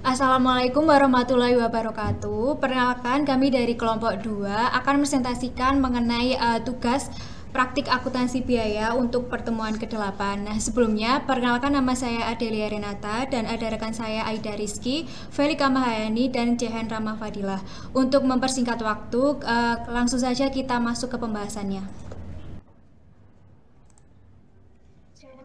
Assalamualaikum warahmatullahi wabarakatuh. Perkenalkan, kami dari kelompok 2 akan presentasikan mengenai tugas praktik akuntansi biaya untuk pertemuan ke-8. Nah, sebelumnya perkenalkan, nama saya Adelia Renata dan ada rekan saya Aida Rizky, Felika Mahayani dan Jehen Ramafadilah. Untuk mempersingkat waktu, langsung saja kita masuk ke pembahasannya.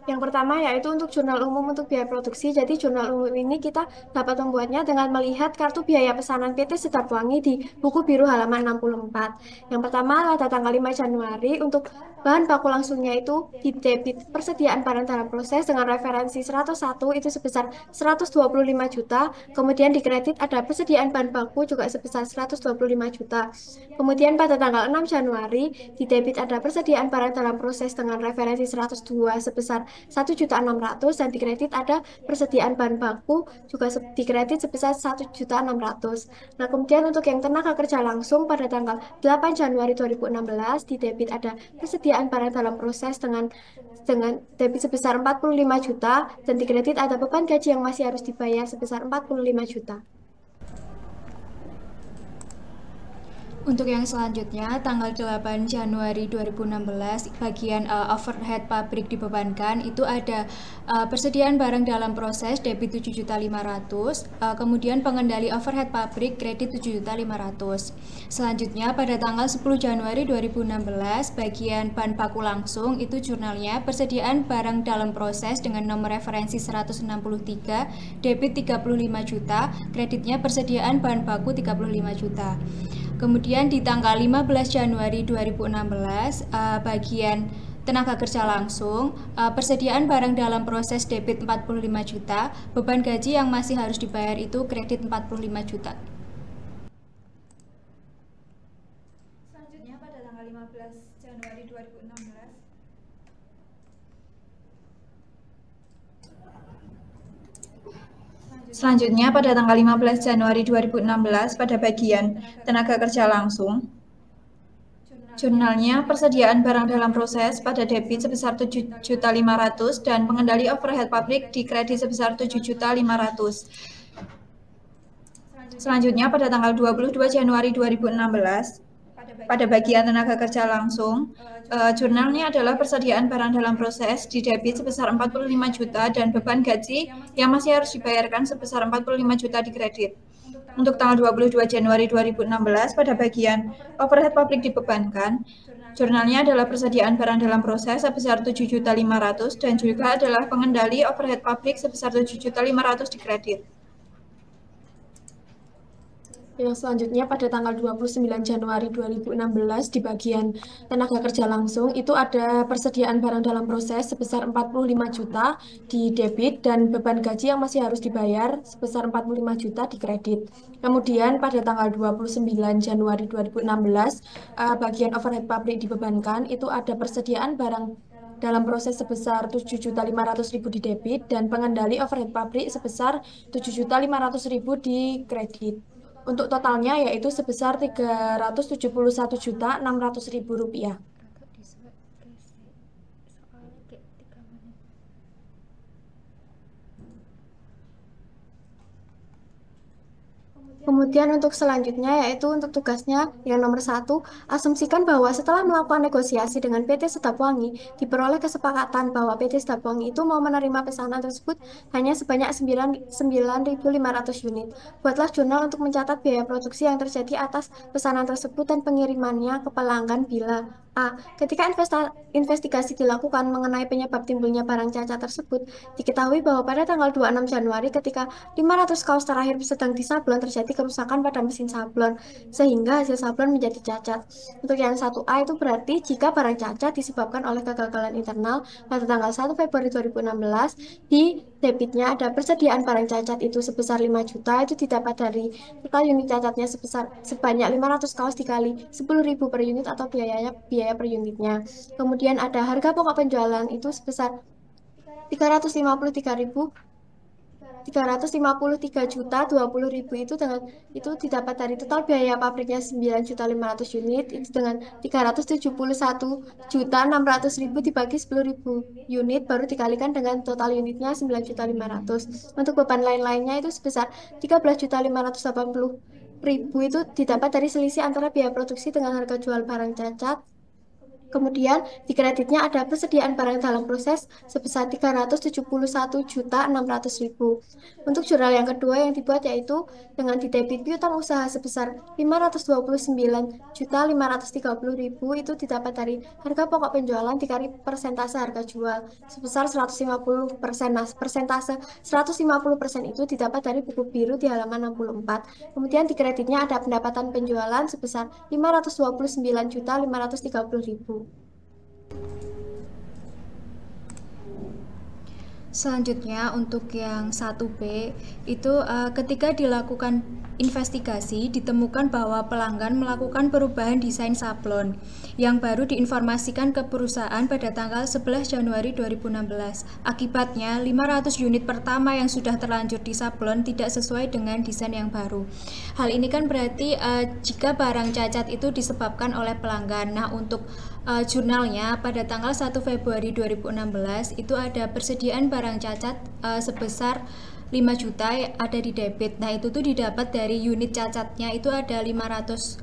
Yang pertama yaitu untuk jurnal umum untuk biaya produksi. Jadi jurnal umum ini kita dapat membuatnya dengan melihat kartu biaya pesanan PT Sedapwangi di buku biru halaman 64. Yang pertama pada tanggal 5 Januari untuk bahan baku langsungnya itu di debit persediaan barang dalam proses dengan referensi 101 itu sebesar 125 juta. Kemudian di kredit ada persediaan bahan baku juga sebesar 125 juta. Kemudian pada tanggal 6 Januari di debit ada persediaan barang dalam proses dengan referensi 102 sebesar 1.600.000 dan di kredit ada persediaan bahan baku juga di kredit sebesar 1.600.000. Nah, kemudian untuk yang tenaga kerja langsung pada tanggal 8 Januari 2016 di debit ada persediaan barang dalam proses dengan debit sebesar 45 juta dan di kredit ada beban gaji yang masih harus dibayar sebesar 45 juta. Untuk yang selanjutnya, tanggal 8 Januari 2016, bagian overhead pabrik dibebankan, itu ada persediaan barang dalam proses debit 7.500.000, kemudian pengendali overhead pabrik kredit 7.500.000. Selanjutnya, pada tanggal 10 Januari 2016, bagian bahan baku langsung, itu jurnalnya persediaan barang dalam proses dengan nomor referensi 163, debit 35 juta, kreditnya persediaan bahan baku 35 juta. Kemudian di tanggal 15 Januari 2016, bagian tenaga kerja langsung, persediaan barang dalam proses debit 45 juta, beban gaji yang masih harus dibayar itu kredit 45 juta. Selanjutnya pada tanggal 15 Januari 2016, Selanjutnya, pada tanggal 15 Januari 2016, pada bagian tenaga kerja langsung, jurnalnya persediaan barang dalam proses pada debit sebesar 7.500.000 dan pengendali overhead pabrik di kredit sebesar 7.500.000. Selanjutnya, pada tanggal 22 Januari 2016, pada bagian tenaga kerja langsung, jurnalnya adalah persediaan barang dalam proses di debit sebesar 45 juta dan beban gaji yang masih harus dibayarkan sebesar 45 juta di kredit. Untuk tanggal 22 Januari 2016, pada bagian overhead pabrik dibebankan, jurnalnya adalah persediaan barang dalam proses sebesar 7.500.000 dan juga adalah pengendali overhead pabrik sebesar 7.500.000 di kredit. Yang selanjutnya pada tanggal 29 Januari 2016 di bagian tenaga kerja langsung itu ada persediaan barang dalam proses sebesar 45 juta di debit dan beban gaji yang masih harus dibayar sebesar 45 juta di kredit. Kemudian pada tanggal 29 Januari 2016 bagian overhead pabrik dibebankan itu ada persediaan barang dalam proses sebesar 7.500.000 di debit dan pengendali overhead pabrik sebesar 7.500.000 di kredit. Untuk totalnya yaitu sebesar 371.600.000 rupiah. Kemudian untuk selanjutnya yaitu untuk tugasnya yang nomor satu, asumsikan bahwa setelah melakukan negosiasi dengan PT Sedapwangi, diperoleh kesepakatan bahwa PT Sedapwangi itu mau menerima pesanan tersebut hanya sebanyak 9.500 unit. Buatlah jurnal untuk mencatat biaya produksi yang terjadi atas pesanan tersebut dan pengirimannya ke pelanggan bila A. Ketika investigasi dilakukan mengenai penyebab timbulnya barang cacat tersebut, diketahui bahwa pada tanggal 26 Januari ketika 500 kaos terakhir sedang disablon terjadi kerusakan pada mesin sablon sehingga hasil sablon menjadi cacat. Untuk yang 1A itu berarti jika barang cacat disebabkan oleh kegagalan internal pada tanggal 1 Februari 2016 di debitnya ada persediaan barang cacat itu sebesar 5 juta itu didapat dari total unit cacatnya sebanyak 500 kaos dikali 10.000 per unit atau biaya per unitnya. Kemudian ada harga pokok penjualan itu sebesar 353.000 353.020.000 itu dengan itu didapat dari total biaya pabriknya 9.500.000 unit itu dengan 371.600.000 dibagi 10.000 unit baru dikalikan dengan total unitnya 9.500.000. Untuk beban lain-lainnya itu sebesar 13.580.000 itu didapat dari selisih antara biaya produksi dengan harga jual barang cacat. Kemudian di kreditnya ada persediaan barang dalam proses sebesar 371.600.000. Untuk jurnal yang kedua yang dibuat yaitu dengan didebit piutang usaha sebesar 529.530.000 itu didapat dari harga pokok penjualan dikali persentase harga jual sebesar 150%. Nah, persentase 150% itu didapat dari buku biru di halaman 64. Kemudian di kreditnya ada pendapatan penjualan sebesar 529.530.000. Selanjutnya untuk yang 1B itu ketika dilakukan investigasi ditemukan bahwa pelanggan melakukan perubahan desain sablon yang baru diinformasikan ke perusahaan pada tanggal 11 Januari 2016. Akibatnya 500 unit pertama yang sudah terlanjur di sablon tidak sesuai dengan desain yang baru. Hal ini kan berarti jika barang cacat itu disebabkan oleh pelanggan. Nah, untuk jurnalnya pada tanggal 1 Februari 2016 itu ada persediaan barang cacat sebesar 5 juta ada di debit. Nah, itu tuh didapat dari unit cacatnya itu ada 500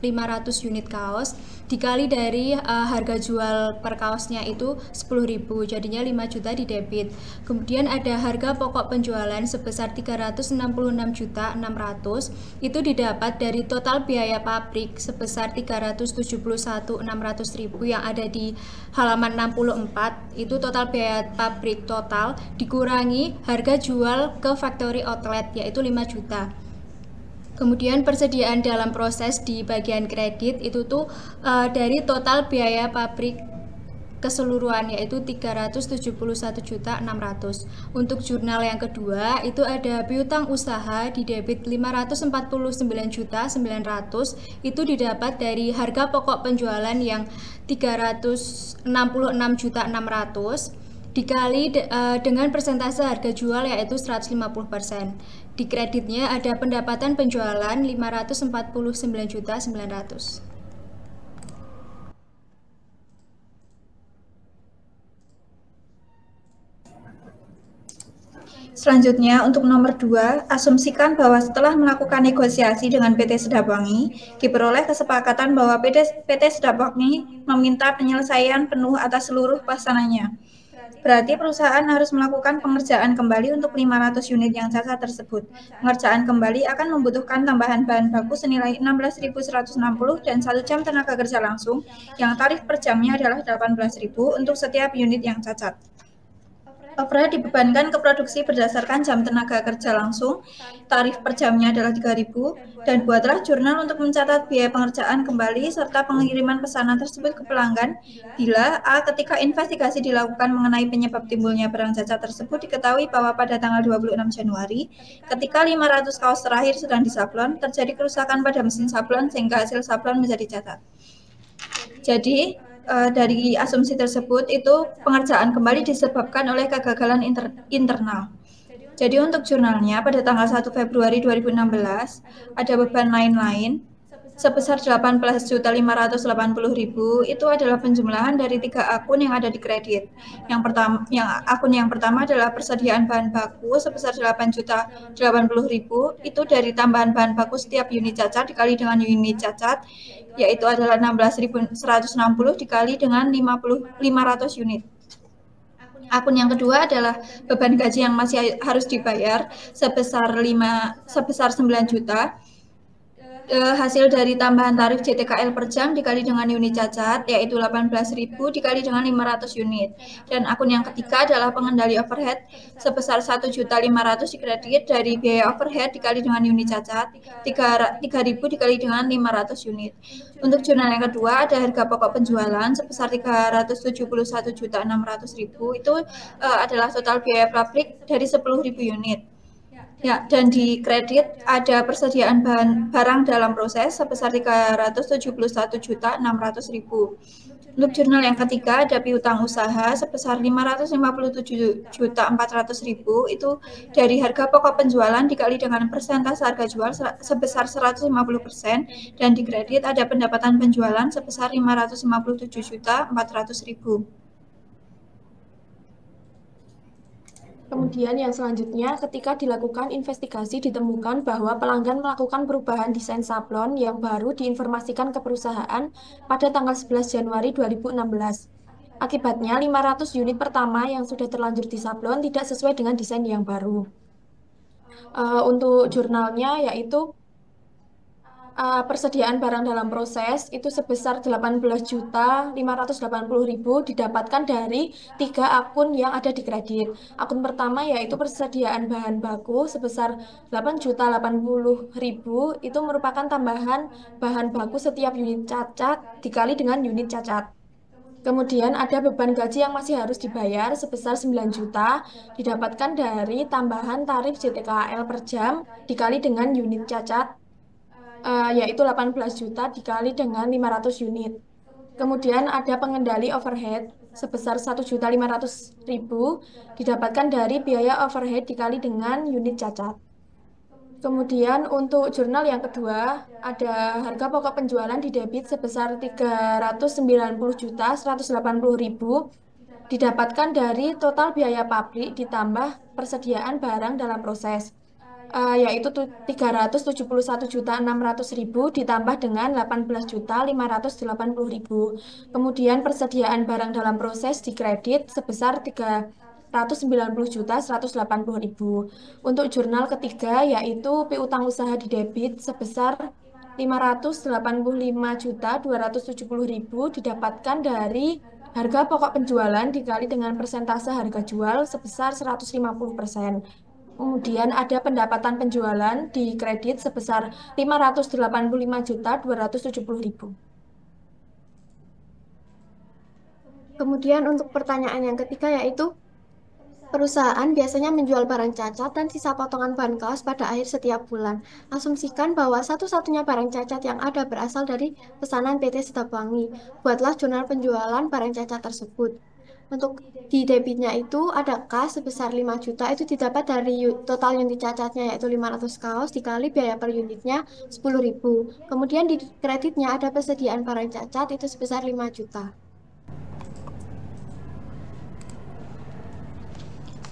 unit kaos dikali dari harga jual per kaosnya itu 10.000, jadinya 5 juta di debit. Kemudian ada harga pokok penjualan sebesar 366.600 itu didapat dari total biaya pabrik sebesar 371.600.000 yang ada di halaman 64. Itu total biaya pabrik total dikurangi harga jual ke factory outlet yaitu 5 juta. Kemudian persediaan dalam proses di bagian kredit itu tuh dari total biaya pabrik keseluruhan yaitu 371.600. Untuk jurnal yang kedua itu ada piutang usaha di debit 549.900 itu didapat dari harga pokok penjualan yang 366.600 dikali dengan persentase harga jual yaitu 150%. Di kreditnya ada pendapatan penjualan 549.900. Selanjutnya, untuk nomor 2, asumsikan bahwa setelah melakukan negosiasi dengan PT Sedapwangi, diperoleh kesepakatan bahwa PT Sedapwangi meminta penyelesaian penuh atas seluruh pesanannya. Berarti perusahaan harus melakukan pengerjaan kembali untuk 500 unit yang cacat tersebut. Pengerjaan kembali akan membutuhkan tambahan bahan baku senilai 16.160 dan 1 jam tenaga kerja langsung, yang tarif per jamnya adalah 18.000 untuk setiap unit yang cacat. Overhead dibebankan ke produksi berdasarkan jam tenaga kerja langsung, tarif per jamnya adalah 3.000, dan buatlah jurnal untuk mencatat biaya pengerjaan kembali serta pengiriman pesanan tersebut ke pelanggan bila A. Ketika investigasi dilakukan mengenai penyebab timbulnya barang cacat tersebut diketahui bahwa pada tanggal 26 Januari, ketika 500 kaos terakhir sedang disablon, terjadi kerusakan pada mesin sablon sehingga hasil sablon menjadi cacat. Jadi, dari asumsi tersebut itu pengerjaan kembali disebabkan oleh kegagalan internal. Jadi untuk jurnalnya pada tanggal 1 Februari 2016 ada beban lain-lain sebesar 18.580.000 itu adalah penjumlahan dari 3 akun yang ada di kredit. Akun yang pertama adalah persediaan bahan baku sebesar 8.080.000 itu dari tambahan bahan baku setiap unit cacat dikali dengan unit cacat yaitu adalah 16.160 dikali dengan 500 unit. Akun yang kedua adalah beban gaji yang masih harus dibayar sebesar 9 juta. Hasil dari tambahan tarif JTKL per jam dikali dengan unit cacat yaitu 18.000 dikali dengan 500 unit. Dan akun yang ketiga adalah pengendali overhead sebesar 1.500.000 dikredit dari biaya overhead dikali dengan unit cacat 3.000 dikali dengan 500 unit. Untuk jurnal yang kedua ada harga pokok penjualan sebesar 371.600.000 itu adalah total biaya pabrik dari 10.000 unit. Ya, dan di kredit ada persediaan barang dalam proses sebesar 371.600.000. Untuk jurnal yang ketiga ada piutang usaha sebesar 557.400.000 itu dari harga pokok penjualan dikali dengan persentase harga jual sebesar 150% dan di kredit ada pendapatan penjualan sebesar 557.400.000. Kemudian yang selanjutnya, ketika dilakukan investigasi ditemukan bahwa pelanggan melakukan perubahan desain sablon yang baru diinformasikan ke perusahaan pada tanggal 11 Januari 2016. Akibatnya, 500 unit pertama yang sudah terlanjur disablon tidak sesuai dengan desain yang baru. Untuk jurnalnya yaitu persediaan barang dalam proses itu sebesar 18.580.000 didapatkan dari 3 akun yang ada di kredit. Akun pertama yaitu persediaan bahan baku sebesar 8.080.000 itu merupakan tambahan bahan baku setiap unit cacat dikali dengan unit cacat. Kemudian ada beban gaji yang masih harus dibayar sebesar 9 juta didapatkan dari tambahan tarif JTKL per jam dikali dengan unit cacat yaitu 18 juta dikali dengan 500 unit. Kemudian ada pengendali overhead sebesar 1.500.000 didapatkan dari biaya overhead dikali dengan unit cacat. Kemudian untuk jurnal yang kedua, ada harga pokok penjualan di debit sebesar 390.180.000 didapatkan dari total biaya pabrik ditambah persediaan barang dalam proses. Yaitu 371.600.000 ditambah dengan 18.580.000. Kemudian persediaan barang dalam proses di kredit sebesar 390.180.000. Untuk jurnal ketiga yaitu piutang usaha di debit sebesar 585.270.000 didapatkan dari harga pokok penjualan dikali dengan persentase harga jual sebesar 150%. Kemudian ada pendapatan penjualan di kredit sebesar 585.270.000. Kemudian untuk pertanyaan yang ketiga yaitu perusahaan biasanya menjual barang cacat dan sisa potongan bahan kaos pada akhir setiap bulan. Asumsikan bahwa satu-satunya barang cacat yang ada berasal dari pesanan PT Sedap Wangi. Buatlah jurnal penjualan barang cacat tersebut. Untuk di debitnya itu ada kas sebesar 5 juta itu didapat dari total unit cacatnya yaitu 500 kaos dikali biaya per unitnya 10.000. Kemudian di kreditnya ada persediaan barang cacat itu sebesar 5 juta.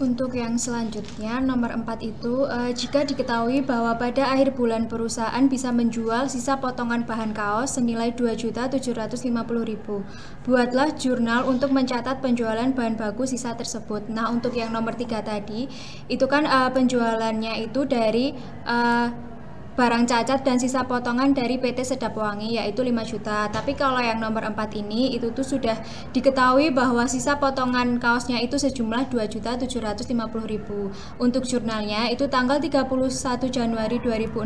Untuk yang selanjutnya, nomor 4 itu, jika diketahui bahwa pada akhir bulan perusahaan bisa menjual sisa potongan bahan kaos senilai 2.750.000, buatlah jurnal untuk mencatat penjualan bahan baku sisa tersebut. Nah, untuk yang nomor 3 tadi, itu kan penjualannya itu dari barang cacat dan sisa potongan dari PT Sedap Wangi yaitu 5 juta. Tapi kalau yang nomor 4 ini itu tuh sudah diketahui bahwa sisa potongan kaosnya itu sejumlah 2.750.000. Untuk jurnalnya itu tanggal 31 Januari 2016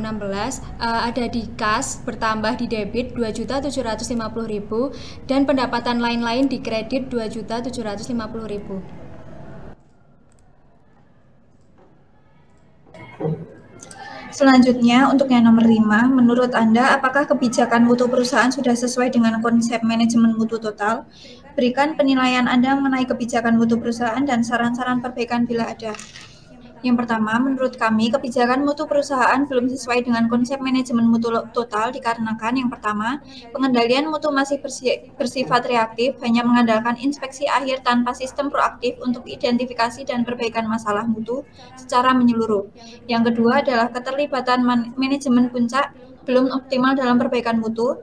ada di kas bertambah di debit 2.750.000 dan pendapatan lain-lain di kredit 2.750.000. Selanjutnya, untuk yang nomor 5, menurut Anda, apakah kebijakan mutu perusahaan sudah sesuai dengan konsep manajemen mutu total? Berikan penilaian Anda mengenai kebijakan mutu perusahaan dan saran-saran perbaikan bila ada. Yang pertama, menurut kami, kebijakan mutu perusahaan belum sesuai dengan konsep manajemen mutu total dikarenakan yang pertama, pengendalian mutu masih bersifat reaktif, hanya mengandalkan inspeksi akhir tanpa sistem proaktif untuk identifikasi dan perbaikan masalah mutu secara menyeluruh. Yang kedua adalah keterlibatan manajemen puncak belum optimal dalam perbaikan mutu.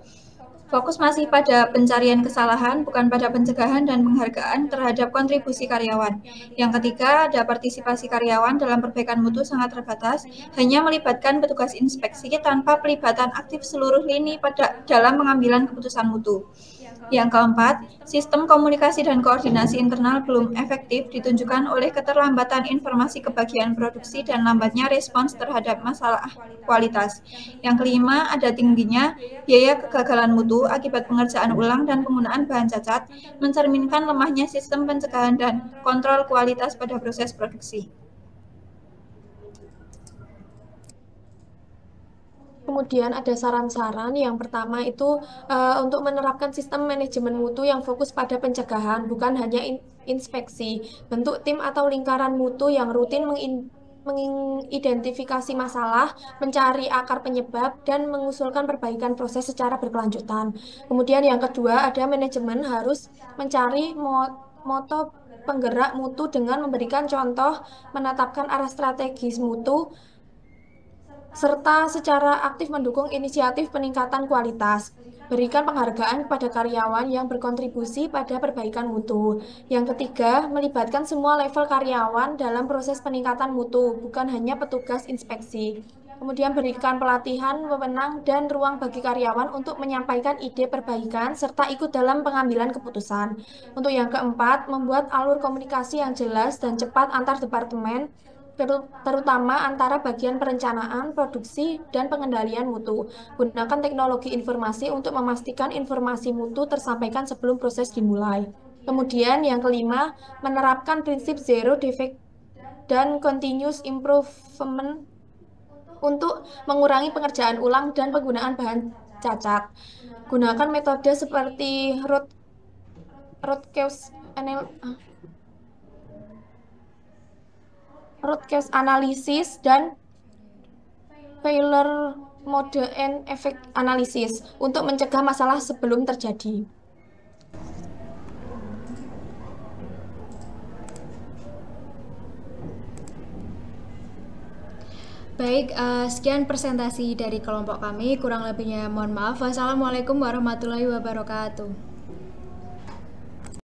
Fokus masih pada pencarian kesalahan, bukan pada pencegahan dan penghargaan terhadap kontribusi karyawan. Yang ketiga, ada partisipasi karyawan dalam perbaikan mutu sangat terbatas, hanya melibatkan petugas inspeksi tanpa pelibatan aktif seluruh lini dalam pengambilan keputusan mutu. Yang keempat, sistem komunikasi dan koordinasi internal belum efektif ditunjukkan oleh keterlambatan informasi ke bagian produksi dan lambatnya respons terhadap masalah kualitas. Yang kelima, ada tingginya biaya kegagalan mutu akibat pengerjaan ulang dan penggunaan bahan cacat, mencerminkan lemahnya sistem pencegahan dan kontrol kualitas pada proses produksi. Kemudian ada saran-saran yang pertama itu untuk menerapkan sistem manajemen mutu yang fokus pada pencegahan, bukan hanya inspeksi. Bentuk tim atau lingkaran mutu yang rutin mengidentifikasi masalah, mencari akar penyebab, dan mengusulkan perbaikan proses secara berkelanjutan. Kemudian yang kedua ada manajemen harus mencari moto penggerak mutu dengan memberikan contoh, menetapkan arah strategis mutu, serta secara aktif mendukung inisiatif peningkatan kualitas. Berikan penghargaan kepada karyawan yang berkontribusi pada perbaikan mutu. Yang ketiga, melibatkan semua level karyawan dalam proses peningkatan mutu, bukan hanya petugas inspeksi. Kemudian berikan pelatihan, wewenang, dan ruang bagi karyawan untuk menyampaikan ide perbaikan serta ikut dalam pengambilan keputusan. Untuk yang keempat, membuat alur komunikasi yang jelas dan cepat antar departemen, terutama antara bagian perencanaan, produksi, dan pengendalian mutu. Gunakan teknologi informasi untuk memastikan informasi mutu tersampaikan sebelum proses dimulai. Kemudian yang kelima, menerapkan prinsip zero defect dan continuous improvement untuk mengurangi pengerjaan ulang dan penggunaan bahan cacat. Gunakan metode seperti root cause analysis dan failure mode and effect analysis untuk mencegah masalah sebelum terjadi. Baik, sekian presentasi dari kelompok kami. Kurang lebihnya mohon maaf. Wassalamualaikum warahmatullahi wabarakatuh.